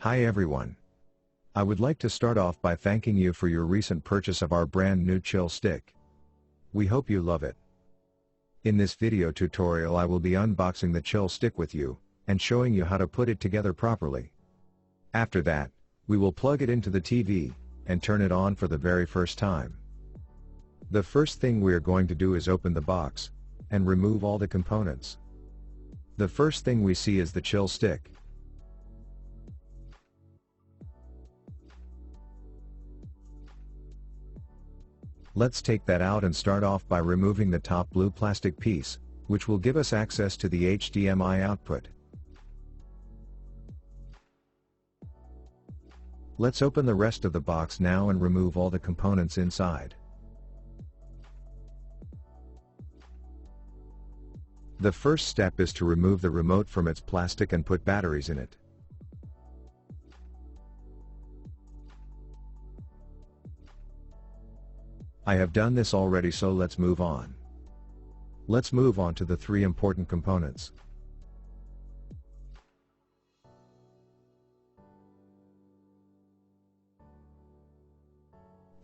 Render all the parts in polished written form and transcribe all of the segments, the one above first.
Hi everyone. I would like to start off by thanking you for your recent purchase of our brand new chill stick. We hope you love it. In this video tutorial I will be unboxing the chill stick with you, and showing you how to put it together properly. After that, we will plug it into the TV, and turn it on for the very first time. The first thing we are going to do is open the box, and remove all the components. The first thing we see is the chill stick. Let's take that out and start off by removing the top blue plastic piece, which will give us access to the HDMI output. Let's open the rest of the box now and remove all the components inside. The first step is to remove the remote from its plastic and put batteries in it. I have done this already, so let's move on. Let's move on to the three important components.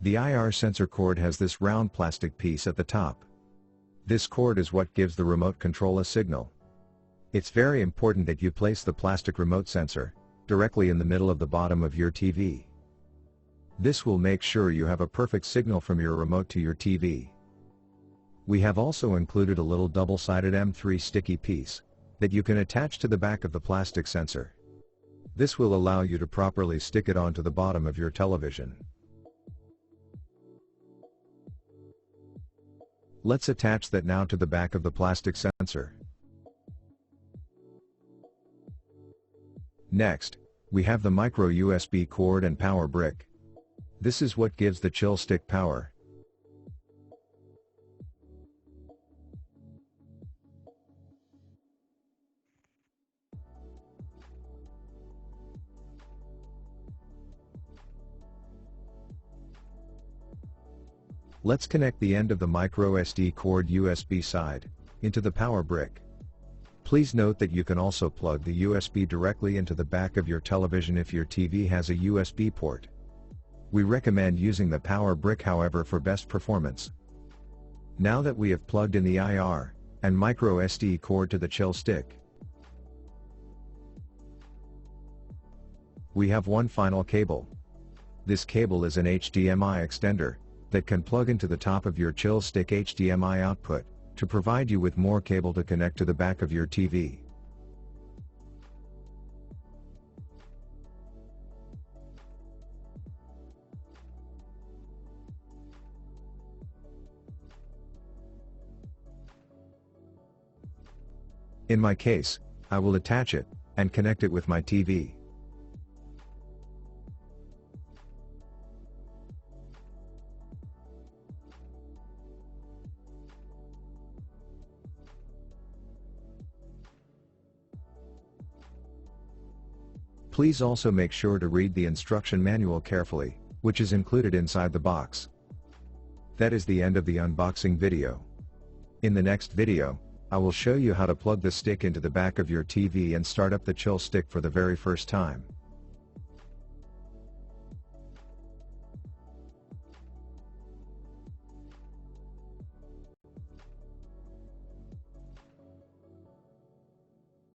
The IR sensor cord has this round plastic piece at the top. This cord is what gives the remote control a signal. It's very important that you place the plastic remote sensor directly in the middle of the bottom of your TV. This will make sure you have a perfect signal from your remote to your TV. We have also included a little double-sided M3 sticky piece that you can attach to the back of the plastic sensor. This will allow you to properly stick it onto the bottom of your television. Let's attach that now to the back of the plastic sensor. Next, we have the micro USB cord and power brick. This is what gives the chill stick power. Let's connect the end of the micro SD cord USB side into the power brick. Please note that you can also plug the USB directly into the back of your television if your TV has a USB port. We recommend using the power brick, however, for best performance. Now that we have plugged in the IR and micro SD cord to the chill stick, we have one final cable. This cable is an HDMI extender that can plug into the top of your chill stick HDMI output to provide you with more cable to connect to the back of your TV. In my case, I will attach it and connect it with my TV. Please also make sure to read the instruction manual carefully, which is included inside the box. That is the end of the unboxing video. In the next video, I will show you how to plug the stick into the back of your TV and start up the chill stick for the very first time.